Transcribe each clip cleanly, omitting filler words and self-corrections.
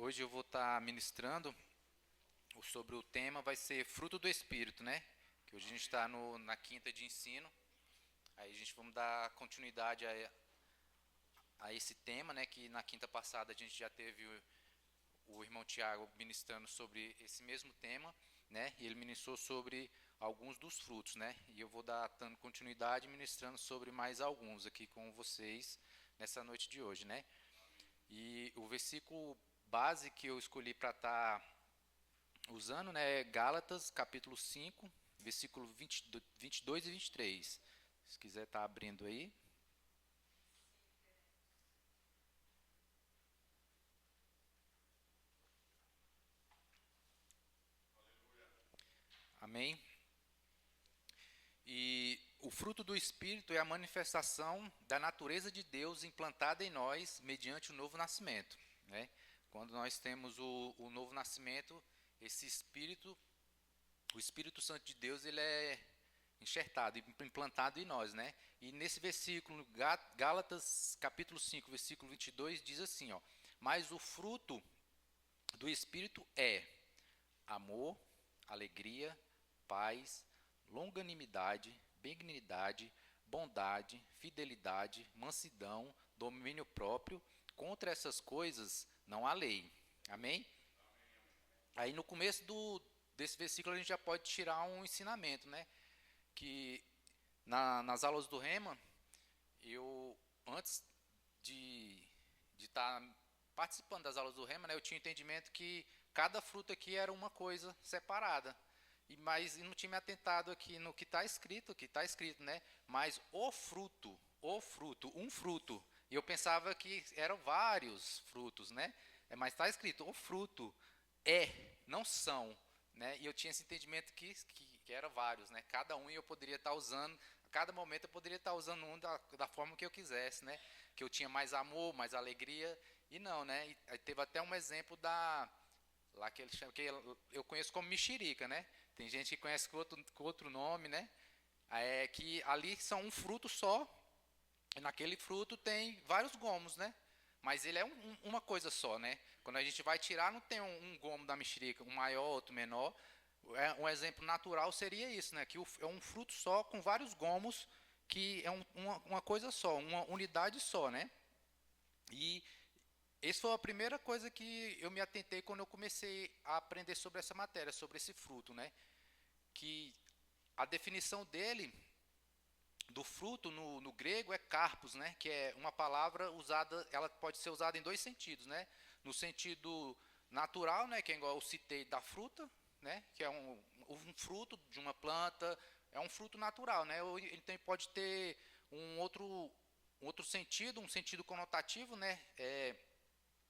Hoje eu vou estar ministrando sobre o tema, vai ser fruto do Espírito, né? Que hoje a gente está na quinta de ensino. Aí a gente vamos dar continuidade a esse tema, né? Que na quinta passada a gente já teve o irmão Tiago ministrando sobre esse mesmo tema, né? E ele ministrou sobre alguns dos frutos, né? E eu vou dar dando continuidade ministrando sobre mais alguns aqui com vocês nessa noite de hoje, né? E o versículo base que eu escolhi para estar usando, né, é Gálatas, capítulo 5, versículo 22 e 23. Se quiser estar abrindo aí. Amém? E o fruto do Espírito é a manifestação da natureza de Deus implantada em nós mediante o novo nascimento, né? Quando nós temos o novo nascimento, esse Espírito, o Espírito Santo de Deus, ele é enxertado, implantado em nós, né? E nesse versículo, Gálatas, capítulo 5, versículo 22, diz assim, ó: mas o fruto do Espírito é amor, alegria, paz, longanimidade, benignidade, bondade, fidelidade, mansidão, domínio próprio. Contra essas coisas não há lei. Amém? Aí no começo desse versículo a gente já pode tirar um ensinamento, né? Que nas aulas do Rema, eu antes de estar participando das aulas do Rema, né, eu tinha entendimento que cada fruto aqui era uma coisa separada. Mas não tinha me atentado aqui no que está escrito, né? Mas o fruto, um fruto. E eu pensava que eram vários frutos, né? Mas está escrito, o fruto é, não são, né? E eu tinha esse entendimento que era vários, né? Cada um eu poderia estar usando, a cada momento eu poderia estar usando um da forma que eu quisesse, né? Que eu tinha mais amor, mais alegria, e não, né? E teve até um exemplo lá que ele chama, que eu conheço como mexerica, né? Tem gente que conhece com outro nome, né? É que ali são um fruto só, e naquele fruto tem vários gomos, né? Mas ele é uma coisa só, né? Quando a gente vai tirar, não tem um gomo da mexerica, um maior, outro menor. Um exemplo natural seria isso, né? Que é um fruto só com vários gomos, que é uma coisa só, uma unidade só, né? E essa foi a primeira coisa que eu me atentei quando eu comecei a aprender sobre essa matéria, sobre esse fruto, né? Que a definição dele, do fruto no grego, é karpos, né? Que é uma palavra usada, ela pode ser usada em dois sentidos, né? No sentido natural, né? Que é igual eu citei da fruta, né? Que é um fruto de uma planta, é um fruto natural, né? Ele pode ter um outro sentido, um sentido conotativo, né?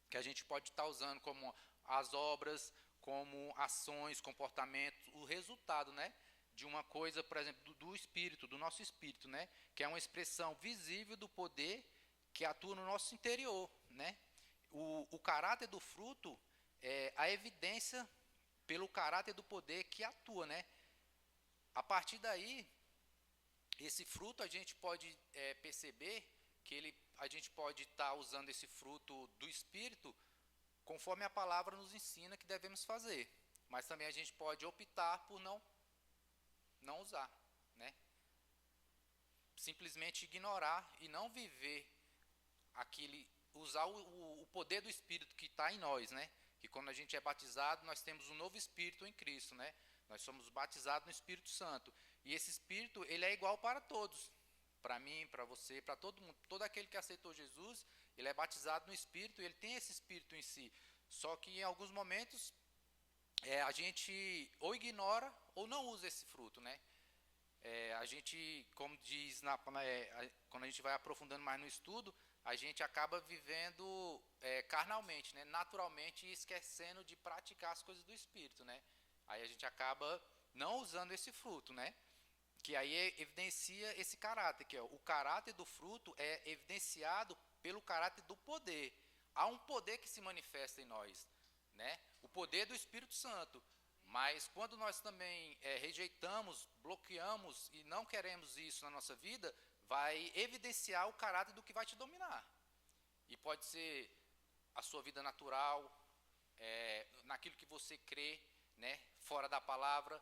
Que a gente pode estar usando como as obras, como ações, comportamentos, o resultado, né, de uma coisa, por exemplo, do espírito, do nosso espírito, né, que é uma expressão visível do poder que atua no nosso interior, né. O caráter do fruto é a evidência pelo caráter do poder que atua, né. A partir daí, esse fruto a gente pode perceber que a gente pode estar usando esse fruto do espírito conforme a palavra nos ensina que devemos fazer. Mas também a gente pode optar por não usar, né? Simplesmente ignorar e não viver aquele, usar o poder do Espírito que está em nós, né? Que quando a gente é batizado, nós temos um novo Espírito em Cristo, né? Nós somos batizados no Espírito Santo. E esse Espírito, ele é igual para todos. Para mim, para você, para todo mundo. Todo aquele que aceitou Jesus, ele é batizado no Espírito e ele tem esse Espírito em si. Só que em alguns momentos a gente ou ignora ou não usa esse fruto, né? A gente, como diz, quando a gente vai aprofundando mais no estudo, a gente acaba vivendo carnalmente, né? Naturalmente, e esquecendo de praticar as coisas do Espírito, né? Aí a gente acaba não usando esse fruto, né? Que aí evidencia esse caráter, que é o caráter do fruto é evidenciado pelo caráter do poder. Há um poder que se manifesta em nós, né? O poder do Espírito Santo. Mas quando nós também rejeitamos, bloqueamos e não queremos isso na nossa vida, vai evidenciar o caráter do que vai te dominar. E pode ser a sua vida natural, naquilo que você crê, né, fora da palavra,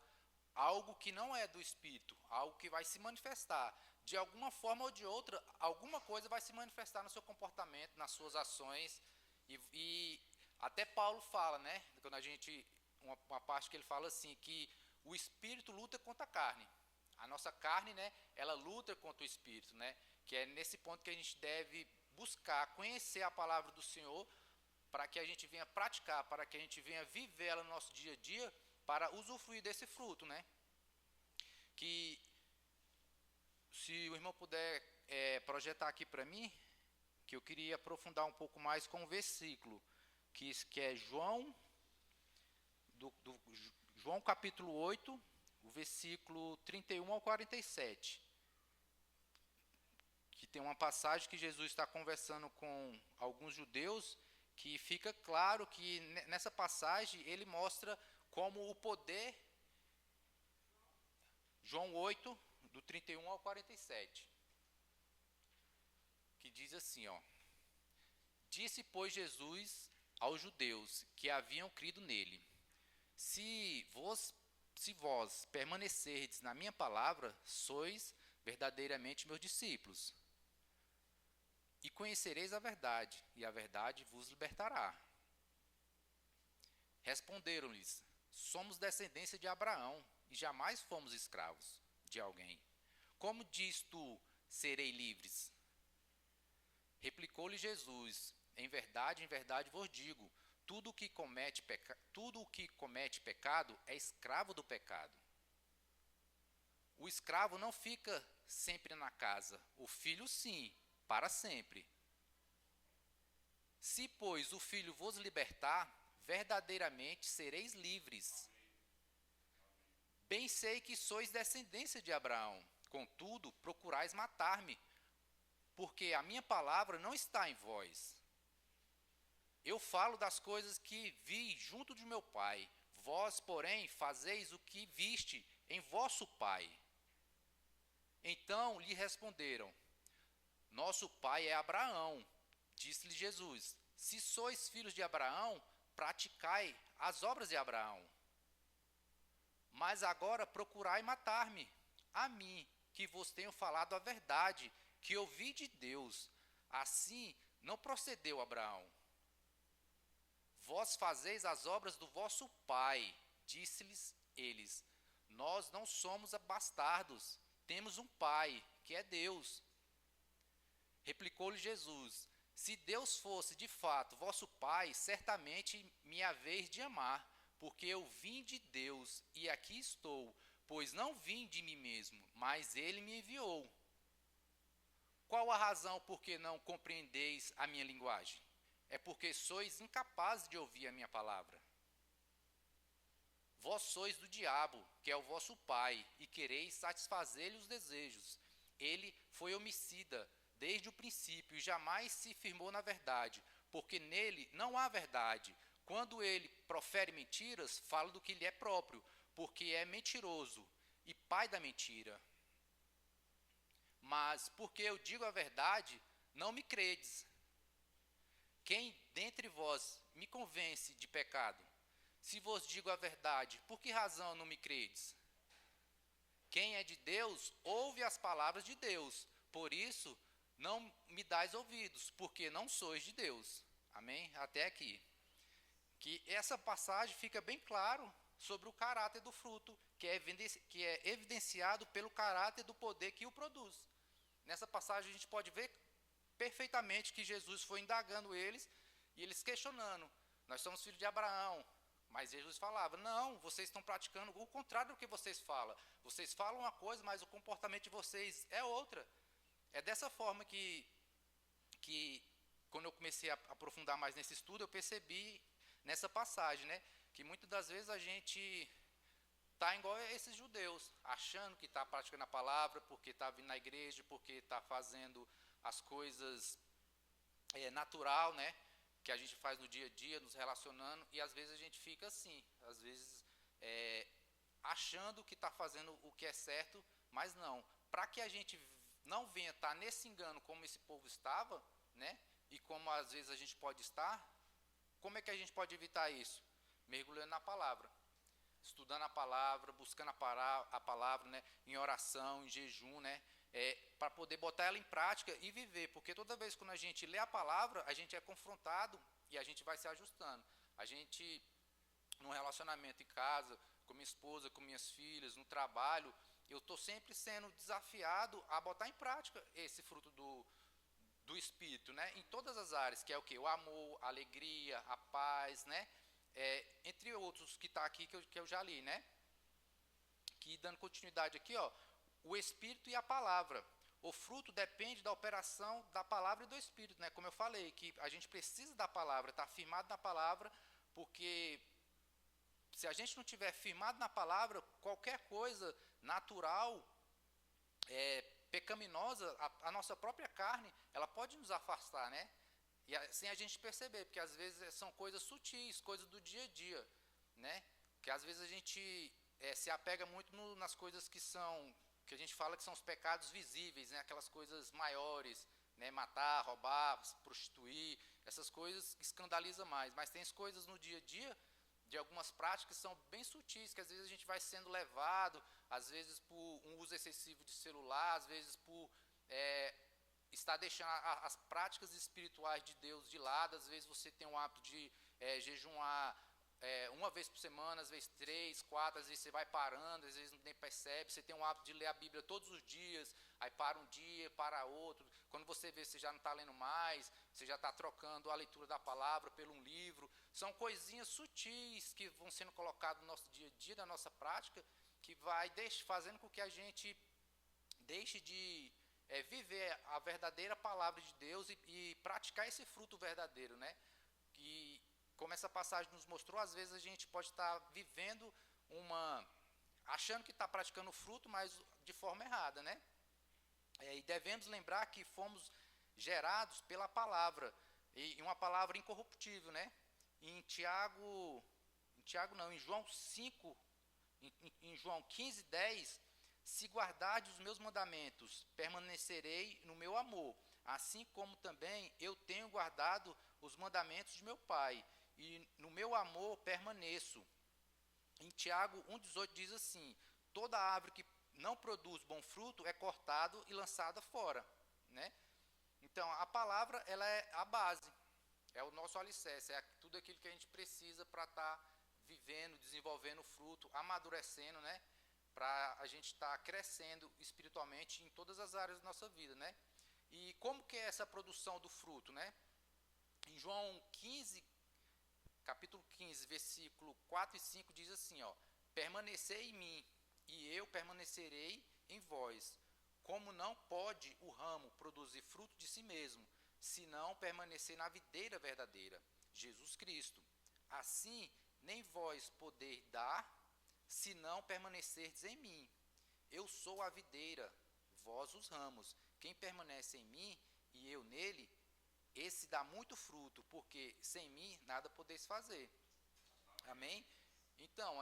algo que não é do Espírito, algo que vai se manifestar. De alguma forma ou de outra, alguma coisa vai se manifestar no seu comportamento, nas suas ações. E até Paulo fala, né, quando a gente, uma parte que ele fala assim, que o Espírito luta contra a carne. A nossa carne, né, ela luta contra o Espírito, né, que é nesse ponto que a gente deve buscar, conhecer a palavra do Senhor, para que a gente venha praticar, para que a gente venha viver ela no nosso dia a dia, para usufruir desse fruto, né? Que, se o irmão puder projetar aqui para mim, que eu queria aprofundar um pouco mais com o versículo, que é João, João capítulo 8, o versículo 31 ao 47. Que tem uma passagem que Jesus está conversando com alguns judeus, que fica claro que nessa passagem ele mostra como o poder, João 8, do 31 ao 47, que diz assim, ó: Disse, pois, Jesus aos judeus que haviam crido nele: Se vós permanecerdes na minha palavra, sois verdadeiramente meus discípulos, e conhecereis a verdade, e a verdade vos libertará. Responderam-lhes: Somos descendência de Abraão, e jamais fomos escravos de alguém. Como diz tu, serei livres? Replicou-lhe Jesus: em verdade vos digo, tudo o que comete pecado é escravo do pecado. O escravo não fica sempre na casa, o filho sim, para sempre. Se, pois, o Filho vos libertar, verdadeiramente sereis livres. Bem sei que sois descendência de Abraão, contudo procurais matar-me, porque a minha palavra não está em vós. Eu falo das coisas que vi junto de meu pai, vós, porém, fazeis o que viste em vosso pai. Então lhe responderam: Nosso pai é Abraão. Disse-lhe Jesus: Se sois filhos de Abraão, praticai as obras de Abraão. Mas agora procurai matar-me, a mim, que vos tenho falado a verdade, que ouvi de Deus. Assim não procedeu Abraão. Vós fazeis as obras do vosso pai. Disse-lhes eles: Nós não somos bastardos, temos um pai, que é Deus. Replicou-lhe Jesus: Se Deus fosse de fato vosso pai, certamente me haveis de amar, porque eu vim de Deus e aqui estou, pois não vim de mim mesmo, mas ele me enviou. Qual a razão por que não compreendeis a minha linguagem? É porque sois incapazes de ouvir a minha palavra. Vós sois do diabo, que é o vosso pai, e quereis satisfazer-lhe os desejos. Ele foi homicida desde o princípio e jamais se firmou na verdade, porque nele não há verdade. Quando ele profere mentiras, fala do que lhe é próprio, porque é mentiroso e pai da mentira. Mas, porque eu digo a verdade, não me credes. Quem dentre vós me convence de pecado? Se vos digo a verdade, por que razão não me credes? Quem é de Deus, ouve as palavras de Deus. Por isso, não me dais ouvidos, porque não sois de Deus. Amém? Até aqui. Que essa passagem fica bem claro sobre o caráter do fruto, que é evidenciado pelo caráter do poder que o produz. Nessa passagem a gente pode ver perfeitamente que Jesus foi indagando eles e eles questionando: nós somos filhos de Abraão. Mas Jesus falava: não, vocês estão praticando o contrário do que vocês falam. Vocês falam uma coisa, mas o comportamento de vocês é outra. É dessa forma que quando eu comecei a aprofundar mais nesse estudo, eu percebi nessa passagem, né, que muitas das vezes a gente está igual a esses judeus, achando que está praticando a palavra, porque está vindo na igreja, porque está fazendo as coisas natural, né, que a gente faz no dia a dia, nos relacionando, e às vezes a gente fica assim, às vezes achando que está fazendo o que é certo, mas não. Para que a gente não venha estar nesse engano como esse povo estava, né, e como às vezes a gente pode estar, como é que a gente pode evitar isso? Mergulhando na palavra, estudando a palavra, buscando a palavra, né, em oração, em jejum, né, para poder botar ela em prática e viver, porque toda vez que a gente lê a palavra, a gente é confrontado e a gente vai se ajustando. A gente, num relacionamento em casa, com minha esposa, com minhas filhas, no trabalho, eu estou sempre sendo desafiado a botar em prática esse fruto do Espírito, né, em todas as áreas, que é o que? O amor, a alegria, a paz, né, entre outros que está aqui que eu já li, né, que dando continuidade aqui, ó, o Espírito e a palavra. O fruto depende da operação da palavra e do Espírito, né, como eu falei, que a gente precisa da palavra, estar firmado na palavra, porque se a gente não tiver firmado na palavra, qualquer coisa natural, pecaminosa, a nossa própria carne, ela pode nos afastar, né? E assim a gente perceber, porque às vezes são coisas sutis, coisas do dia a dia, né? Que às vezes a gente se apega muito nas coisas que a gente fala que são os pecados visíveis, né? Aquelas coisas maiores, né? Matar, roubar, prostituir, essas coisas escandalizam mais. Mas tem as coisas no dia a dia, de algumas práticas que são bem sutis, que às vezes a gente vai sendo levado, às vezes por um uso excessivo de celular, às vezes por está deixando as práticas espirituais de Deus de lado. Às vezes você tem o hábito de jejuar uma vez por semana, às vezes 3, 4, às vezes você vai parando, às vezes nem percebe. Você tem o hábito de ler a Bíblia todos os dias, aí para um dia, para outro. Quando você vê, você já não está lendo mais, você já está trocando a leitura da palavra por um livro. São coisinhas sutis que vão sendo colocadas no nosso dia a dia, na nossa prática, que vai fazendo com que a gente deixe de viver a verdadeira palavra de Deus e praticar esse fruto verdadeiro, né? Que, como essa passagem nos mostrou, às vezes a gente pode estar vivendo achando que está praticando o fruto, mas de forma errada, né? E devemos lembrar que fomos gerados pela palavra, e uma palavra incorruptível, né? Em João 5, em João 15, 10, se guardardes os meus mandamentos, permanecerei no meu amor, assim como também eu tenho guardado os mandamentos de meu Pai, e no meu amor permaneço. Em Tiago 1,18 diz assim: toda árvore que não produz bom fruto é cortado e lançada fora, né? Então, a palavra, ela é a base, é o nosso alicerce, é tudo aquilo que a gente precisa para estar vivendo, desenvolvendo fruto, amadurecendo, né? Para a gente estar crescendo espiritualmente em todas as áreas da nossa vida, né? E como que é essa produção do fruto, né? Em João 15, capítulo 15, versículo 4 e 5 diz assim, ó: permanecei em mim, e eu permanecerei em vós. Como não pode o ramo produzir fruto de si mesmo, se não permanecer na videira verdadeira, Jesus Cristo. Assim, nem vós podeis dar, se não permanecerdes em mim. Eu sou a videira, vós os ramos. Quem permanece em mim e eu nele, esse dá muito fruto, porque sem mim nada podeis fazer. Amém? Então,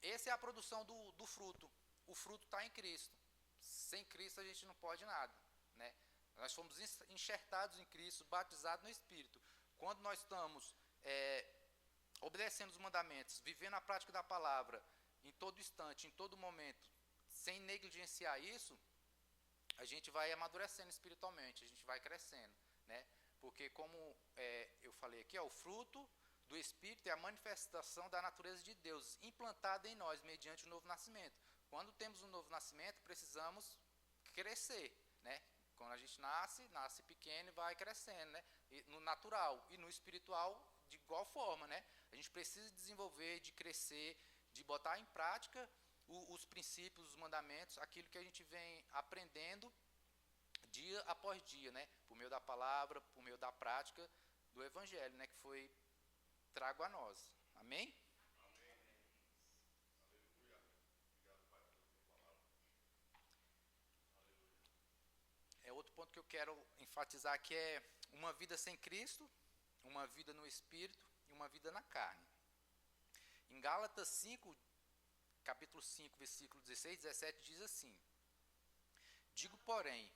essa é a produção do fruto. O fruto está em Cristo. Sem Cristo a gente não pode nada, né? Nós fomos enxertados em Cristo, batizados no Espírito. Quando nós estamos obedecendo os mandamentos, vivendo a prática da palavra, em todo instante, em todo momento, sem negligenciar isso, a gente vai amadurecendo espiritualmente, a gente vai crescendo, né? Porque como eu falei aqui, o fruto do Espírito é a manifestação da natureza de Deus, implantada em nós, mediante o novo nascimento. Quando temos um novo nascimento, precisamos crescer, né? Quando a gente nasce pequeno e vai crescendo, né? E no natural e no espiritual de igual forma, né? A gente precisa desenvolver, de crescer, de botar em prática os princípios, os mandamentos, aquilo que a gente vem aprendendo dia após dia, né? Por meio da palavra, por meio da prática do Evangelho, né? Que foi trago a nós. Amém? Outro ponto que eu quero enfatizar aqui é uma vida sem Cristo, uma vida no Espírito e uma vida na carne. Em Gálatas 5, capítulo 5, versículo 16 e 17 diz assim: Digo, porém,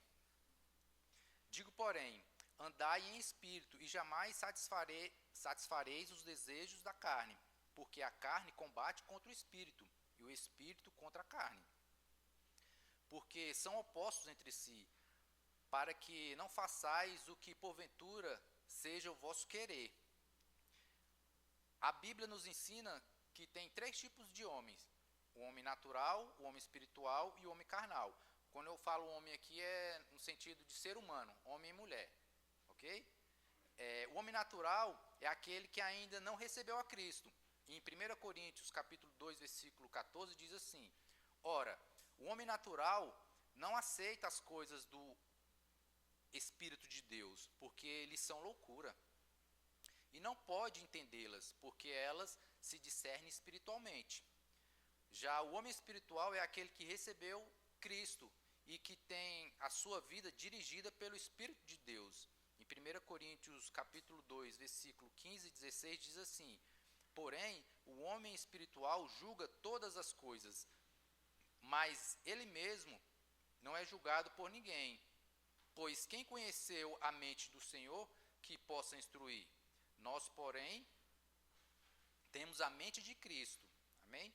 andai em espírito e jamais satisfareis os desejos da carne, porque a carne combate contra o espírito, e o espírito contra a carne. Porque são opostos entre si, para que não façais o que porventura seja o vosso querer. A Bíblia nos ensina que tem 3 tipos de homens: o homem natural, o homem espiritual e o homem carnal. Quando eu falo homem aqui é no sentido de ser humano, homem e mulher, ok? O homem natural é aquele que ainda não recebeu a Cristo. Em 1 Coríntios capítulo 2, versículo 14, diz assim: ora, o homem natural não aceita as coisas do Espírito de Deus, porque lhes são loucura, e não pode entendê-las, porque elas se discernem espiritualmente. Já o homem espiritual é aquele que recebeu Cristo e que tem a sua vida dirigida pelo Espírito de Deus. Em 1 Coríntios capítulo 2, versículo 15 e 16 diz assim: porém, o homem espiritual julga todas as coisas, mas ele mesmo não é julgado por ninguém. Pois quem conheceu a mente do Senhor que possa instruir? Nós, porém, temos a mente de Cristo. Amém?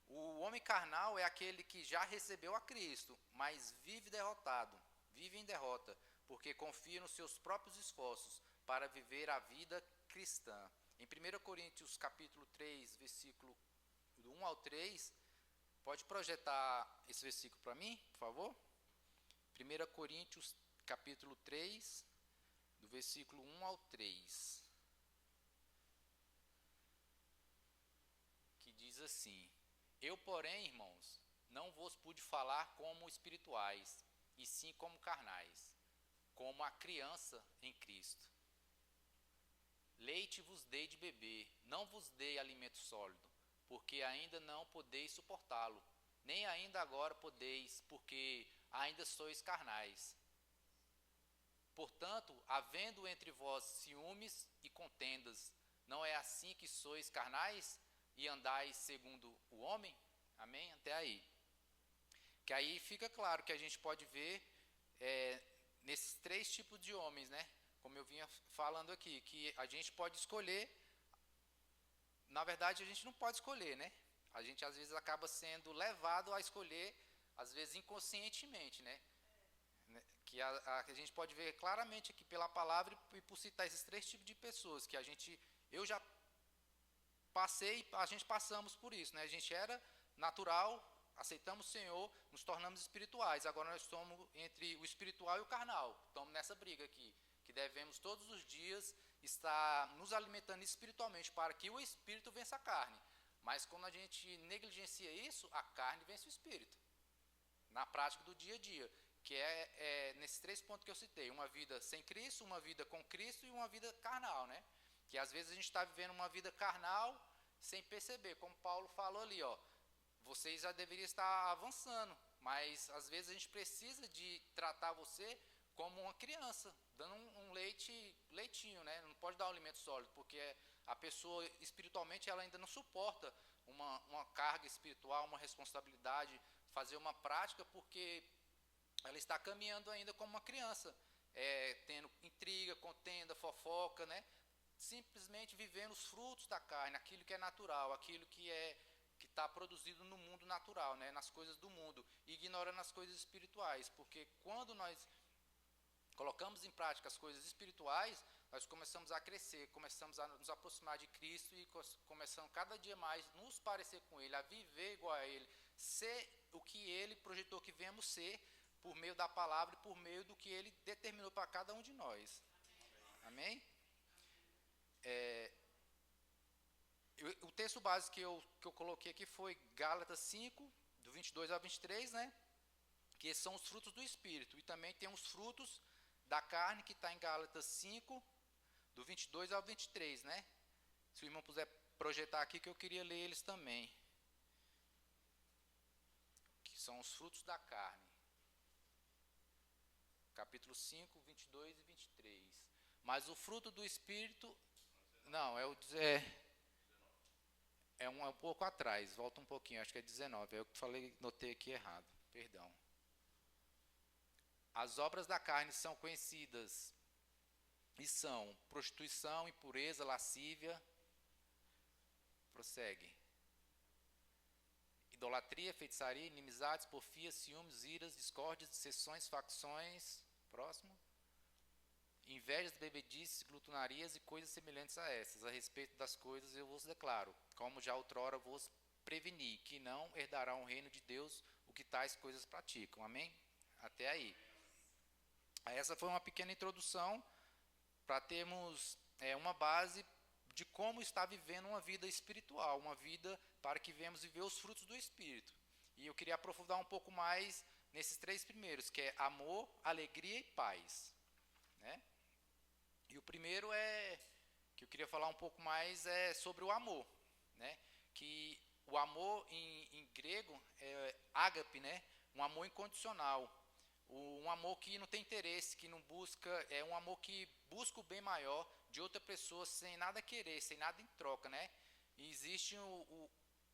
O homem carnal é aquele que já recebeu a Cristo, mas vive derrotado, vive em derrota, porque confia nos seus próprios esforços para viver a vida cristã. Em 1 Coríntios capítulo 3, versículo do 1 ao 3, pode projetar esse versículo para mim, por favor? 1 Coríntios capítulo 3, do versículo 1 ao 3, que diz assim: eu, porém, irmãos, não vos pude falar como espirituais, e sim como carnais, como a criança em Cristo. Leite vos dei de beber, não vos dei alimento sólido, porque ainda não podeis suportá-lo, nem ainda agora podeis, porque ainda sois carnais. Portanto, havendo entre vós ciúmes e contendas, não é assim que sois carnais e andais segundo o homem? Amém? Até aí. Que aí fica claro que a gente pode ver nesses 3 tipos de homens, né? Como eu vinha falando aqui, que a gente pode escolher. Na verdade, a gente não pode escolher, né? A gente às vezes acaba sendo levado a escolher, às vezes inconscientemente, né? Que a gente pode ver claramente aqui pela palavra e por citar esses 3 tipos de pessoas que eu já passei, a gente passamos por isso, né? A gente era natural, aceitamos o Senhor, nos tornamos espirituais. Agora nós estamos entre o espiritual e o carnal. Estamos nessa briga aqui, que devemos todos os dias estar nos alimentando espiritualmente para que o espírito vença a carne. Mas quando a gente negligencia isso, a carne vence o espírito. Na prática do dia a dia, que é nesses 3 pontos que eu citei: uma vida sem Cristo, uma vida com Cristo e uma vida carnal, né? Que às vezes a gente está vivendo uma vida carnal sem perceber, como Paulo falou ali, ó, vocês já deveriam estar avançando, mas às vezes a gente precisa de tratar você como uma criança, dando um leitinho, né? Não pode dar um alimento sólido, porque a pessoa espiritualmente ela ainda não suporta uma carga espiritual, uma responsabilidade, fazer uma prática, porque ela está caminhando ainda como uma criança, tendo intriga, contenda, fofoca, né? Simplesmente vivendo os frutos da carne, aquilo que é natural, aquilo que está produzido no mundo natural, né? Nas coisas do mundo, ignorando as coisas espirituais, porque quando nós colocamos em prática as coisas espirituais, nós começamos a crescer, começamos a nos aproximar de Cristo e começamos cada dia mais nos parecer com Ele, a viver igual a Ele, ser o que Ele projetou que viemos ser, por meio da palavra e por meio do que Ele determinou para cada um de nós. Amém? O texto básico que eu coloquei aqui foi Gálatas 5, do 22 ao 23, né? Que são os frutos do Espírito. E também tem os frutos da carne, que está em Gálatas 5, do 22 ao 23, né? Se o irmão puder projetar aqui, que eu queria ler eles também. Que são os frutos da carne. Capítulo 5, 22 e 23. Mas o fruto do Espírito... Não, é um pouco atrás, volta um pouquinho, acho que é 19. Eu notei aqui errado, perdão. As obras da carne são conhecidas, E são prostituição, impureza, lascívia, prossegue. Idolatria, feitiçaria, inimizades, porfias, ciúmes, iras, discórdias, dissensões, facções. Próximo. Invejas, bebedices, glutonarias e coisas semelhantes a essas. A respeito das coisas eu vos declaro, como já outrora vos preveni, que não herdarão o reino de Deus o que tais coisas praticam. Amém? Até aí. Essa foi uma pequena introdução para termos uma base de como está vivendo uma vida espiritual, uma vida para que venhamos viver os frutos do Espírito. E eu queria aprofundar um pouco mais nesses três primeiros, que é amor, alegria e paz. Né? E o primeiro que eu queria falar um pouco mais é sobre o amor. Né? Que o amor em grego é ágape, né? Um amor incondicional. Um amor que não tem interesse, que não busca, é um amor que busca o bem maior de outra pessoa sem nada querer, sem nada em troca, né? E existe o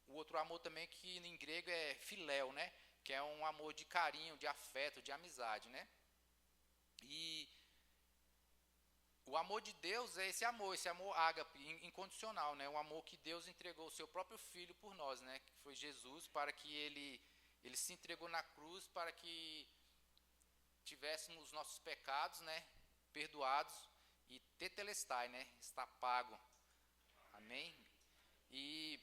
outro amor também que em grego é filéu, né? Que é um amor de carinho, de afeto, de amizade, né? E o amor de Deus é esse amor ágape, incondicional, né? Um amor que Deus entregou o seu próprio Filho por nós, né? Que foi Jesus, para que ele se entregou na cruz para que tivéssemos os nossos pecados, né, perdoados e tetelestai, né, está pago. Amém? E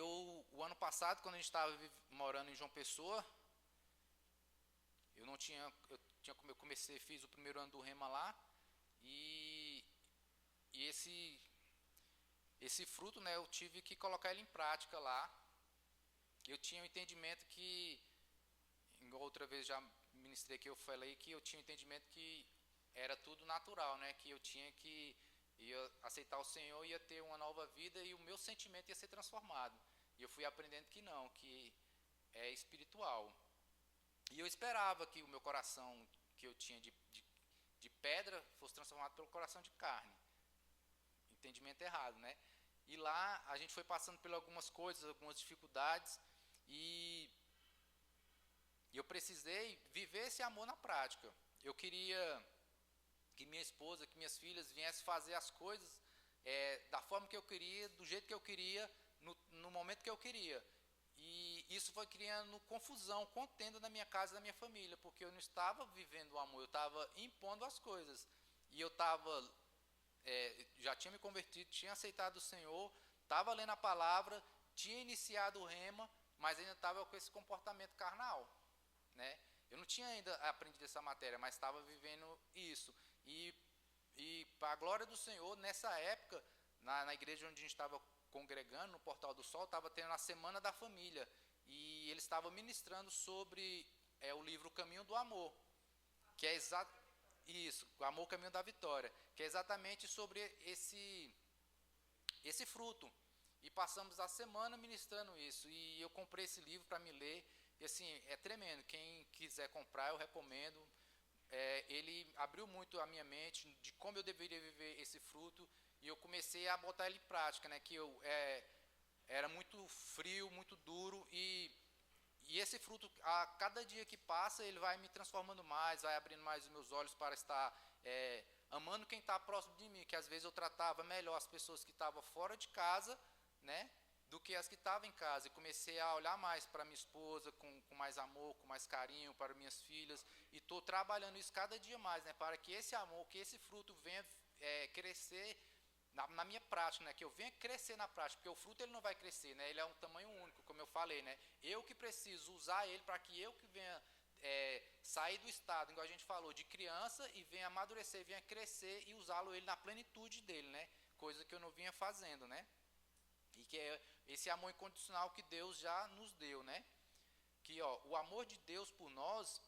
o ano passado, quando a gente estava morando em João Pessoa, eu comecei, fiz o primeiro ano do Rema lá, e esse fruto, né, eu tive que colocar ele em prática lá. Eu tinha o entendimento que, outra vez já ministrei que eu falei que eu tinha o entendimento que era tudo natural, né? Que eu tinha que ia aceitar o Senhor, ia ter uma nova vida e o meu sentimento ia ser transformado. E eu fui aprendendo que não, que é espiritual. E eu esperava que o meu coração, que eu tinha de pedra, fosse transformado pelo coração de carne. Entendimento errado, né? E lá a gente foi passando por algumas coisas, algumas dificuldades, e eu precisei viver esse amor na prática. Eu queria que minha esposa, que minhas filhas viessem fazer as coisas da forma que eu queria, do jeito que eu queria, no momento que eu queria. E isso foi criando confusão, contenda na minha casa e na minha família, porque eu não estava vivendo o amor, eu estava impondo as coisas. E eu estava, já tinha me convertido, tinha aceitado o Senhor, estava lendo a palavra, tinha iniciado o rema, mas ainda estava com esse comportamento carnal. Né? Eu não tinha ainda aprendido essa matéria, mas estava vivendo isso. E para a glória do Senhor, nessa época, na igreja onde a gente estava congregando, no Portal do Sol, estava tendo a Semana da Família. E eles estavam ministrando sobre o livro O Caminho do Amor, que é isso, o Amor, o Caminho da Vitória, que é exatamente sobre esse fruto. E passamos a semana ministrando isso. E eu comprei esse livro para me ler. E assim, é tremendo. Quem quiser comprar, eu recomendo. Ele abriu muito a minha mente de como eu deveria viver esse fruto. E eu comecei a botar ele em prática, né? Que eu era muito frio, muito duro. E esse fruto, a cada dia que passa, ele vai me transformando mais, vai abrindo mais os meus olhos para estar amando quem está próximo de mim. Que às vezes eu tratava melhor as pessoas que estavam fora de casa, né, do que as que estavam em casa, e comecei a olhar mais para minha esposa com mais amor, com mais carinho, para minhas filhas, e estou trabalhando isso cada dia mais, né, para que esse amor, que esse fruto venha crescer na minha prática, né, que eu venha crescer na prática, porque o fruto ele não vai crescer, né, ele é um tamanho único, como eu falei, né, eu que preciso usar ele para que eu que venha sair do estado, igual a gente falou, de criança, e venha amadurecer, venha crescer e usá-lo ele na plenitude dele, né, coisa que eu não vinha fazendo, né. E que é esse amor incondicional que Deus já nos deu, né? Que o amor de Deus por nós,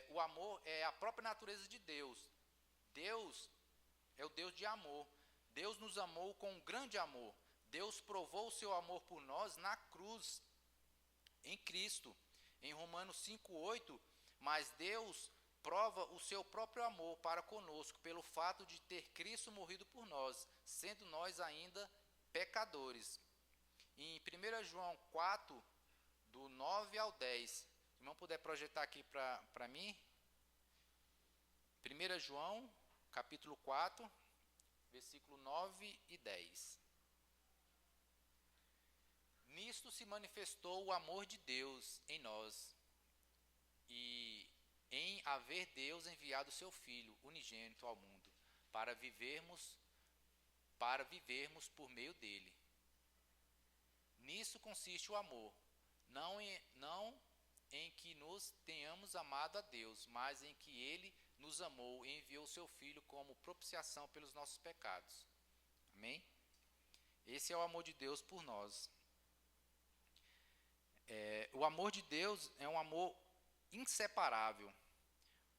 o amor é a própria natureza de Deus. Deus é o Deus de amor. Deus nos amou com um grande amor. Deus provou o seu amor por nós na cruz, em Cristo. Em Romanos 5,8, mas Deus prova o seu próprio amor para conosco, pelo fato de ter Cristo morrido por nós, sendo nós ainda pecadores. Em 1 João 4, do 9 ao 10, se o irmão puder projetar aqui para mim. 1 João capítulo 4, versículo 9 e 10. Nisto se manifestou o amor de Deus em nós, e em haver Deus enviado seu Filho unigênito ao mundo, para vivermos por meio dele. Nisso consiste o amor, não em que nos tenhamos amado a Deus, mas em que ele nos amou e enviou seu Filho como propiciação pelos nossos pecados. Amém? Esse é o amor de Deus por nós. O amor de Deus é um amor inseparável.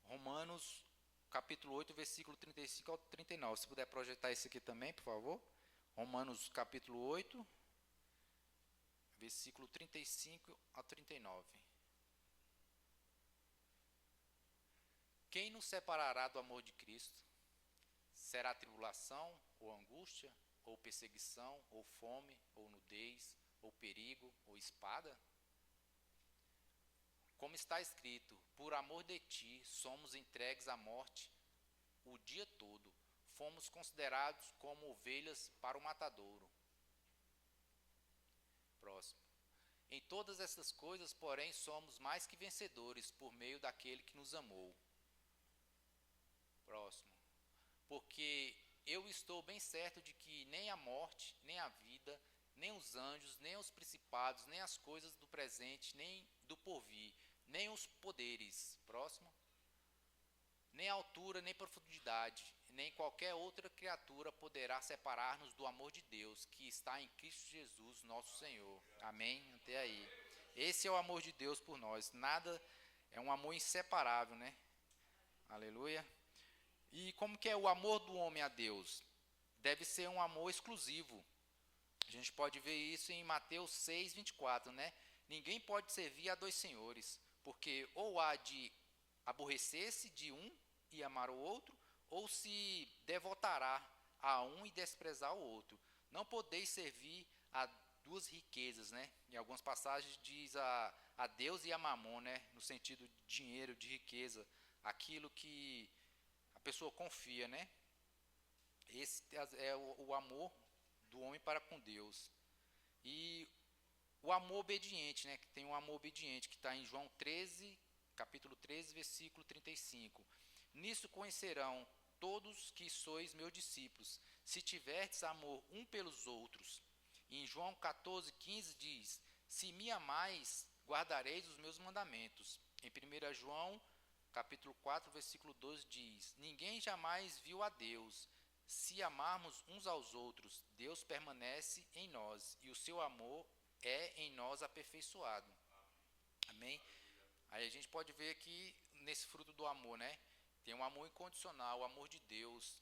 Romanos capítulo 8, versículo 35 ao 39. Se puder projetar isso aqui também, por favor. Romanos capítulo 8, versículo 35 a 39. Quem nos separará do amor de Cristo? Será tribulação, ou angústia, ou perseguição, ou fome, ou nudez, ou perigo, ou espada? Como está escrito, por amor de ti somos entregues à morte o dia todo, fomos considerados como ovelhas para o matadouro. Próximo. Em todas essas coisas, porém, somos mais que vencedores por meio daquele que nos amou. Próximo. Porque eu estou bem certo de que nem a morte, nem a vida, nem os anjos, nem os principados, nem as coisas do presente, nem do porvir, nem os poderes, próximo, nem a altura, nem profundidade, nem qualquer outra criatura poderá separar-nos do amor de Deus, que está em Cristo Jesus, nosso Senhor. Amém? Até aí. Esse é o amor de Deus por nós. Nada, é um amor inseparável, né? Aleluia. E como que é o amor do homem a Deus? Deve ser um amor exclusivo. A gente pode ver isso em Mateus 6, 24, né? Ninguém pode servir a dois senhores, porque ou há de aborrecer-se de um e amar o outro, ou se devotará a um e desprezar o outro. Não podeis servir a duas riquezas, né? Em algumas passagens diz a Deus e a Mamon, né? No sentido de dinheiro, de riqueza, aquilo que a pessoa confia, né? Esse é o amor do homem para com Deus. E o amor obediente, né? Que tem um amor obediente, que está em João 13, capítulo 13, versículo 35. Nisso conhecerão todos que sois meus discípulos, se tiverdes amor um pelos outros. E em João 14, 15 diz, se me amais, guardareis os meus mandamentos. Em 1 João, capítulo 4, versículo 12 diz, ninguém jamais viu a Deus. Se amarmos uns aos outros, Deus permanece em nós, e o seu amor é em nós aperfeiçoado. Amém? Aí a gente pode ver aqui nesse fruto do amor, né? Tem um amor incondicional, o amor de Deus.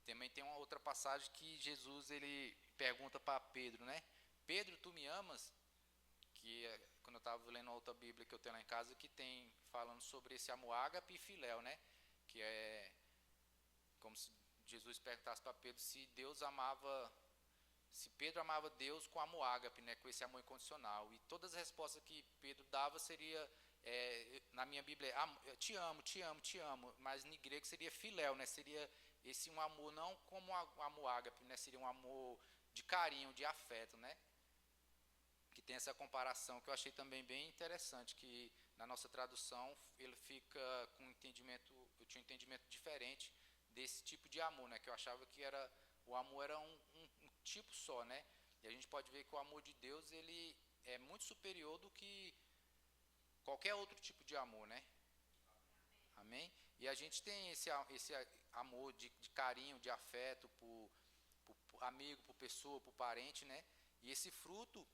Também tem uma outra passagem que Jesus ele pergunta para Pedro, né? Pedro, tu me amas? Que quando eu estava lendo a outra Bíblia que eu tenho lá em casa, que tem falando sobre esse amor ágape e filéu, né? Que é como se Jesus perguntasse para Pedro se Deus amava, se Pedro amava Deus com amor ágape, né? Com esse amor incondicional. E todas as respostas que Pedro dava seria na minha Bíblia, te amo, te amo, te amo, mas em grego seria filéu, né? Seria esse um amor não como um amor ágape, né? Seria um amor de carinho, de afeto, né? Que tem essa comparação que eu achei também bem interessante, que na nossa tradução ele fica com um entendimento, eu tinha um entendimento diferente desse tipo de amor, né? Que eu achava que o amor era um tipo só, né? E a gente pode ver que o amor de Deus ele é muito superior do que qualquer outro tipo de amor, né? Amém? E a gente tem esse amor de carinho, de afeto por amigo, por pessoa, por parente, né? E esse fruto,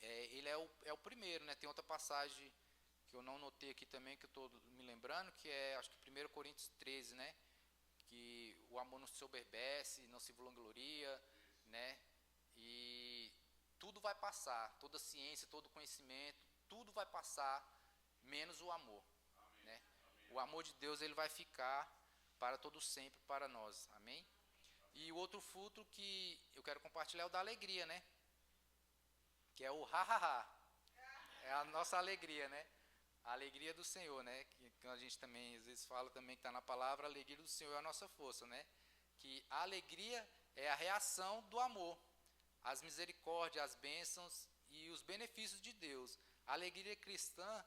ele é o primeiro, né? Tem outra passagem que eu não notei aqui também, que eu estou me lembrando, que é, acho que 1 Coríntios 13, né? Que o amor não se soberbece, não se vangloria, né? E tudo vai passar, toda ciência, todo conhecimento, tudo vai passar, menos o amor, né? O amor de Deus ele vai ficar para todo sempre para nós, amém? E o outro fruto que eu quero compartilhar é o da alegria, né? Que é o ha ha ha, é a nossa alegria, né? A alegria do Senhor, né? Que a gente também às vezes fala também que está na palavra, a alegria do Senhor é a nossa força, né? Que a alegria é a reação do amor, as misericórdias, as bênçãos e os benefícios de Deus. A alegria cristã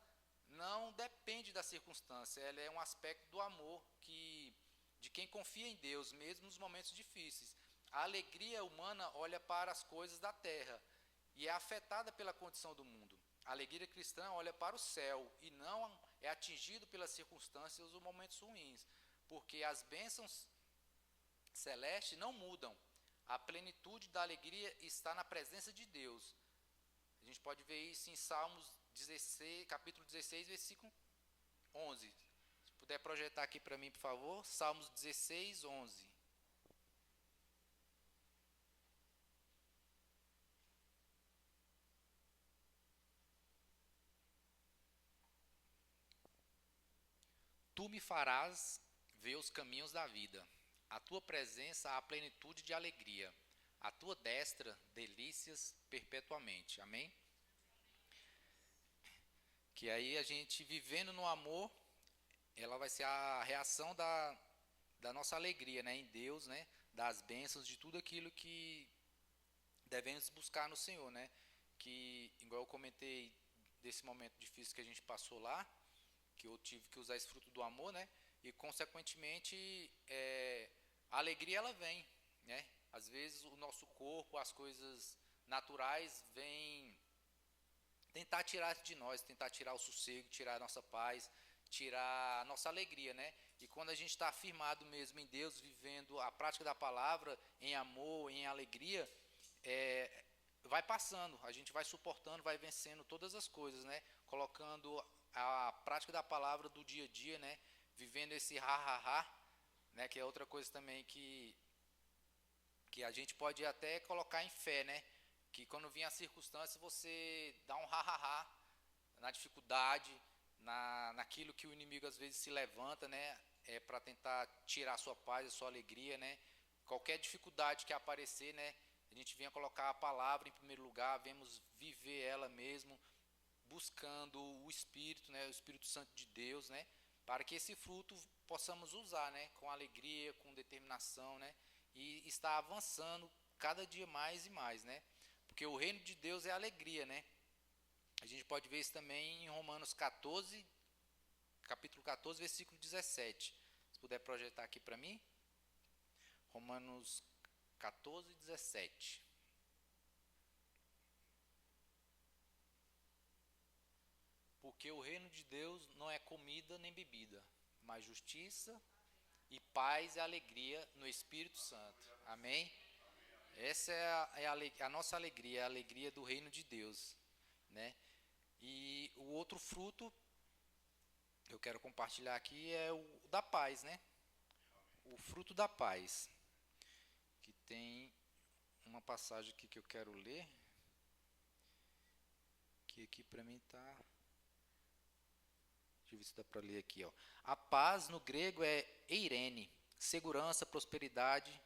não depende da circunstância, ela é um aspecto do amor que de quem confia em Deus, mesmo nos momentos difíceis. A alegria humana olha para as coisas da terra e é afetada pela condição do mundo. A alegria cristã olha para o céu e não é atingido pelas circunstâncias ou momentos ruins, porque as bênçãos celestes não mudam. A plenitude da alegria está na presença de Deus. A gente pode ver isso em Salmos 16, capítulo 16, versículo 11. Se puder projetar aqui para mim, por favor, Salmos 16, 11. Tu me farás ver os caminhos da vida. A tua presença há plenitude de alegria. A tua destra, delícias perpetuamente. Amém? Que aí a gente vivendo no amor, ela vai ser a reação da nossa alegria, né, em Deus, né, das bênçãos, de tudo aquilo que devemos buscar no Senhor, né, que, igual eu comentei desse momento difícil que a gente passou lá, que eu tive que usar esse fruto do amor, né, e consequentemente a alegria ela vem, né, às vezes o nosso corpo, as coisas naturais vêm tentar tirar de nós, tentar tirar o sossego, tirar a nossa paz, tirar a nossa alegria, né? E quando a gente está afirmado mesmo em Deus, vivendo a prática da palavra em amor, em alegria, vai passando, a gente vai suportando, vai vencendo todas as coisas, né? Colocando a prática da palavra do dia a dia, né? Vivendo esse ha, né? Que é outra coisa também que a gente pode até colocar em fé, né? Que quando vir a circunstância você dá um ha na dificuldade, naquilo que o inimigo às vezes se levanta, né? Para tentar tirar a sua paz, a sua alegria, né? Qualquer dificuldade que aparecer, né? A gente venha colocar a palavra em primeiro lugar, vemos viver ela mesmo, buscando o Espírito, né? O Espírito Santo de Deus, né? Para que esse fruto possamos usar, né? Com alegria, com determinação, né? E estar avançando cada dia mais e mais, né? Porque o reino de Deus é alegria, né? A gente pode ver isso também em Romanos 14, capítulo 14, versículo 17. Se puder projetar aqui para mim. Romanos 14, 17. Porque o reino de Deus não é comida nem bebida, mas justiça e paz e alegria no Espírito Santo. Amém? Essa é a nossa alegria, a alegria do reino de Deus, né? E o outro fruto que eu quero compartilhar aqui é o da paz, né? O fruto da paz, que tem uma passagem aqui que eu quero ler, que aqui para mim tá. Deixa eu ver se dá para ler aqui, ó. A paz no grego é eirene, segurança, prosperidade,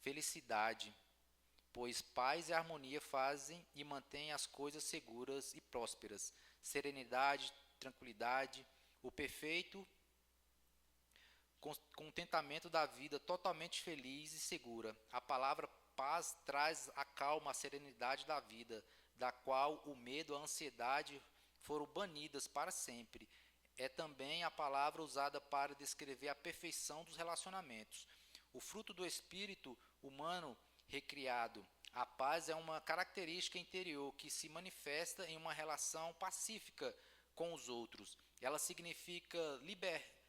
felicidade, pois paz e harmonia fazem e mantêm as coisas seguras e prósperas. Serenidade, tranquilidade, o perfeito contentamento da vida totalmente feliz e segura. A palavra paz traz a calma, a serenidade da vida, da qual o medo, a ansiedade foram banidas para sempre. É também a palavra usada para descrever a perfeição dos relacionamentos. O fruto do espírito humano recriado. A paz é uma característica interior que se manifesta em uma relação pacífica com os outros. Ela significa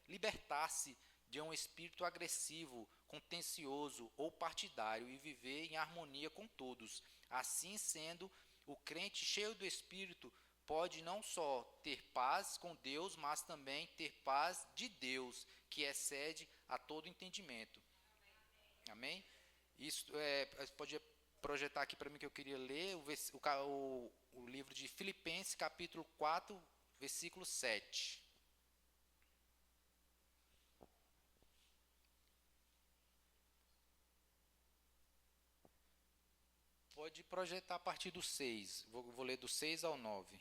libertar-se de um espírito agressivo, contencioso ou partidário e viver em harmonia com todos. Assim sendo, o crente cheio do Espírito pode não só ter paz com Deus, mas também ter paz de Deus, que excede a todo entendimento. Amém? Isso pode projetar aqui para mim que eu queria ler o livro de Filipenses, capítulo 4, versículo 7. Pode projetar a partir do 6. Vou ler do 6 ao 9.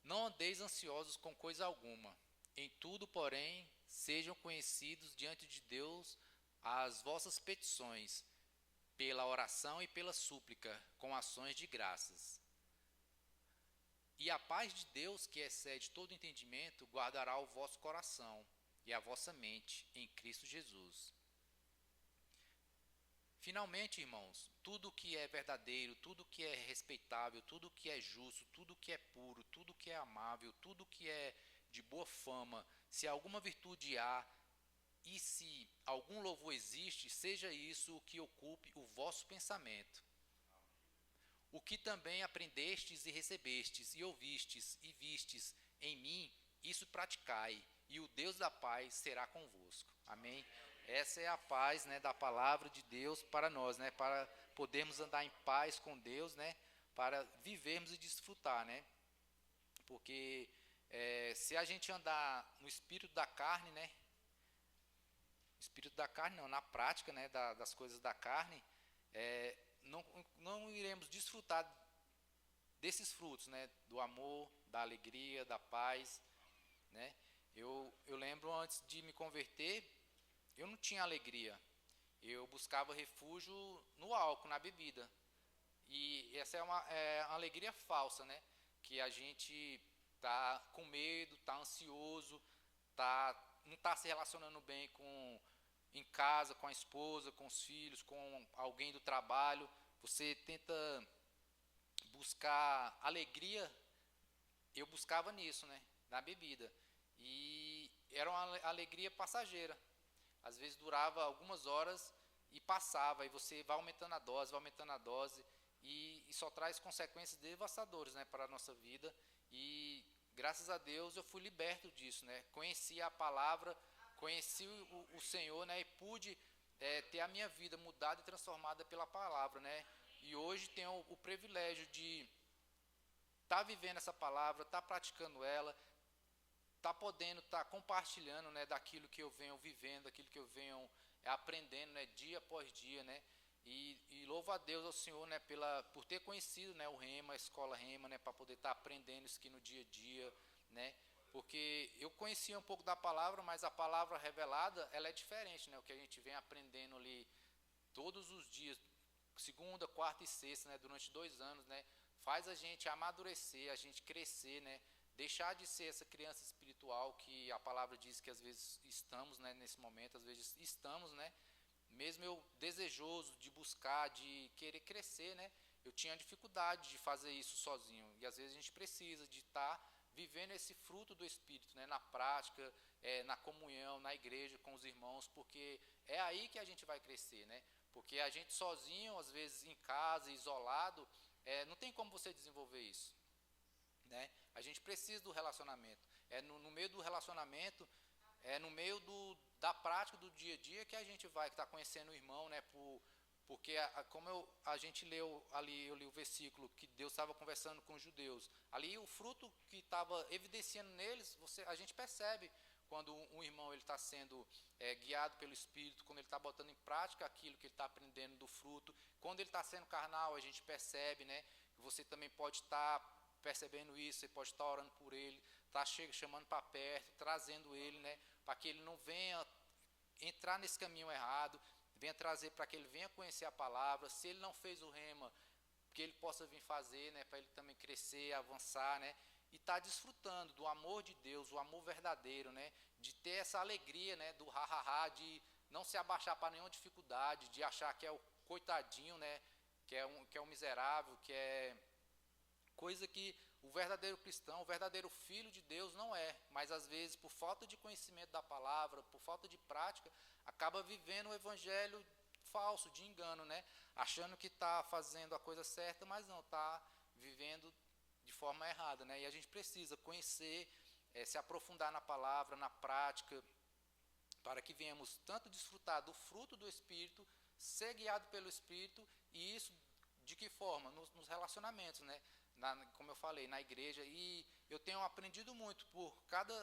Não andeis ansiosos com coisa alguma. Em tudo, porém, sejam conhecidos diante de Deus as vossas petições, pela oração e pela súplica, com ações de graças. E a paz de Deus, que excede todo entendimento, guardará o vosso coração e a vossa mente em Cristo Jesus. Finalmente, irmãos, tudo que é verdadeiro, tudo que é respeitável, tudo que é justo, tudo que é puro, tudo que é amável, tudo que é de boa fama, se alguma virtude há e se algum louvor existe, seja isso o que ocupe o vosso pensamento. O que também aprendestes e recebestes e ouvistes e vistes em mim, isso praticai, e o Deus da paz será convosco. Amém? Essa é a paz, né, da palavra de Deus para nós, né, para podermos andar em paz com Deus, né, para vivermos e desfrutar, né, porque se a gente andar no espírito da carne, né, espírito da carne não, na prática, né, das coisas da carne, não iremos desfrutar desses frutos, né, do amor, da alegria, da paz, né. Eu lembro antes de me converter, eu não tinha alegria. Eu buscava refúgio no álcool, na bebida. E essa é uma alegria falsa, né? Que a gente tá com medo, tá ansioso, não tá se relacionando bem em casa, com a esposa, com os filhos, com alguém do trabalho. Você tenta buscar alegria. Eu buscava nisso, né? Na bebida. E era uma alegria passageira. Às vezes durava algumas horas e passava, e você vai aumentando a dose, e só traz consequências devastadoras, né, para a nossa vida. E graças a Deus eu fui liberto disso, né? Conheci a palavra, conheci o Senhor, né, e pude ter a minha vida mudada e transformada pela palavra, né? E hoje tenho o privilégio de estar vivendo essa palavra, estar praticando ela, tá podendo estar compartilhando, né, daquilo que eu venho vivendo, daquilo que eu venho aprendendo, né, dia após dia, né, e louvo a Deus ao Senhor, né, por ter conhecido, né, o Rema, a escola Rema, né, para poder estar aprendendo isso aqui no dia a dia, né, porque eu conhecia um pouco da palavra, mas a palavra revelada, ela é diferente, né, o que a gente vem aprendendo ali todos os dias, segunda, quarta e sexta, né, durante 2 anos, né, faz a gente amadurecer, a gente crescer, né, deixar de ser essa criança espiritual que a palavra diz que às vezes estamos, né, nesse momento, às vezes estamos, né, mesmo eu desejoso de buscar, de querer crescer, né, eu tinha dificuldade de fazer isso sozinho, e às vezes a gente precisa de estar vivendo esse fruto do Espírito, né, na prática, na comunhão, na igreja, com os irmãos, porque é aí que a gente vai crescer, né, porque a gente sozinho, às vezes em casa, isolado, não tem como você desenvolver isso, né? A gente precisa do relacionamento. No meio do relacionamento, no meio da prática do dia a dia que a gente vai estar conhecendo o irmão, né? Porque como a gente leu ali, eu li o versículo que Deus estava conversando com os judeus. Ali o fruto que estava evidenciando neles, a gente percebe quando um irmão ele está sendo guiado pelo Espírito, quando ele está botando em prática aquilo que ele está aprendendo do fruto. Quando ele está sendo carnal, a gente percebe, né? Você também pode estar percebendo isso, você pode estar orando por ele, está chamando para perto, trazendo ele, né? Para que ele não venha entrar nesse caminho errado, venha trazer para que ele venha conhecer a palavra. Se ele não fez o rema, que ele possa vir fazer, né, para ele também crescer, avançar, né, e estar desfrutando do amor de Deus, o amor verdadeiro, né, de ter essa alegria, né, do ha-ha-ha, de não se abaixar para nenhuma dificuldade, de achar que é o coitadinho, né, que é um miserável, que é coisa que o verdadeiro cristão, o verdadeiro filho de Deus não é, mas às vezes por falta de conhecimento da palavra, por falta de prática, acaba vivendo o evangelho falso, de engano, né? Achando que está fazendo a coisa certa, mas não, está vivendo de forma errada, né? E a gente precisa conhecer, se aprofundar na palavra, na prática, para que venhamos tanto desfrutar do fruto do Espírito, ser guiado pelo Espírito, e isso de que forma? Nos relacionamentos, né? Como eu falei, na igreja, e eu tenho aprendido muito por cada,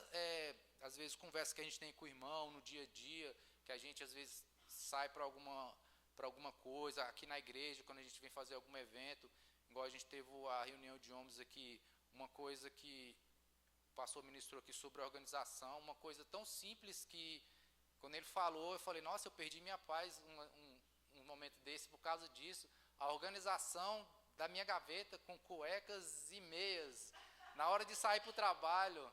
às vezes, conversa que a gente tem com o irmão no dia a dia, que a gente às vezes sai para alguma coisa, aqui na igreja, quando a gente vem fazer algum evento, igual a gente teve a reunião de homens aqui, uma coisa que pastor ministrou aqui sobre organização, uma coisa tão simples que, quando ele falou, eu falei, nossa, eu perdi minha paz um momento desse por causa disso. A organização da minha gaveta com cuecas e meias, na hora de sair para o trabalho,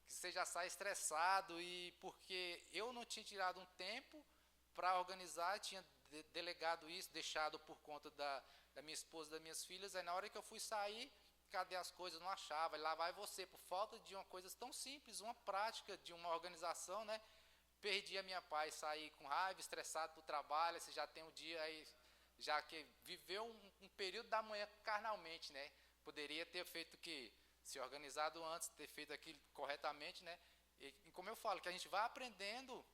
que você já sai estressado, e porque eu não tinha tirado um tempo para organizar, tinha delegado isso, deixado por conta da minha esposa, das minhas filhas, aí na hora que eu fui sair, cadê as coisas? Não achava, e lá vai você, por falta de uma coisa tão simples, uma prática de uma organização, né? Perdi a minha paz, saí com raiva, estressado para o trabalho, você já tem um dia aí, já que viveu um período da manhã carnalmente, né? Poderia ter feito o quê? Se organizado antes, ter feito aquilo corretamente, né? E como eu falo, que a gente vai aprendendo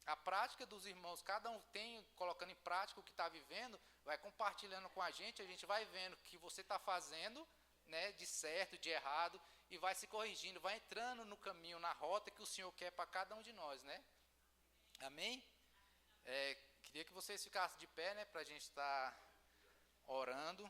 a prática dos irmãos, cada um tem, colocando em prática o que está vivendo, vai compartilhando com a gente vai vendo o que você está fazendo, né, de certo, de errado, e vai se corrigindo, vai entrando no caminho, na rota que o Senhor quer para cada um de nós, né? Amém? Queria que vocês ficassem de pé, né, para a gente estar orando.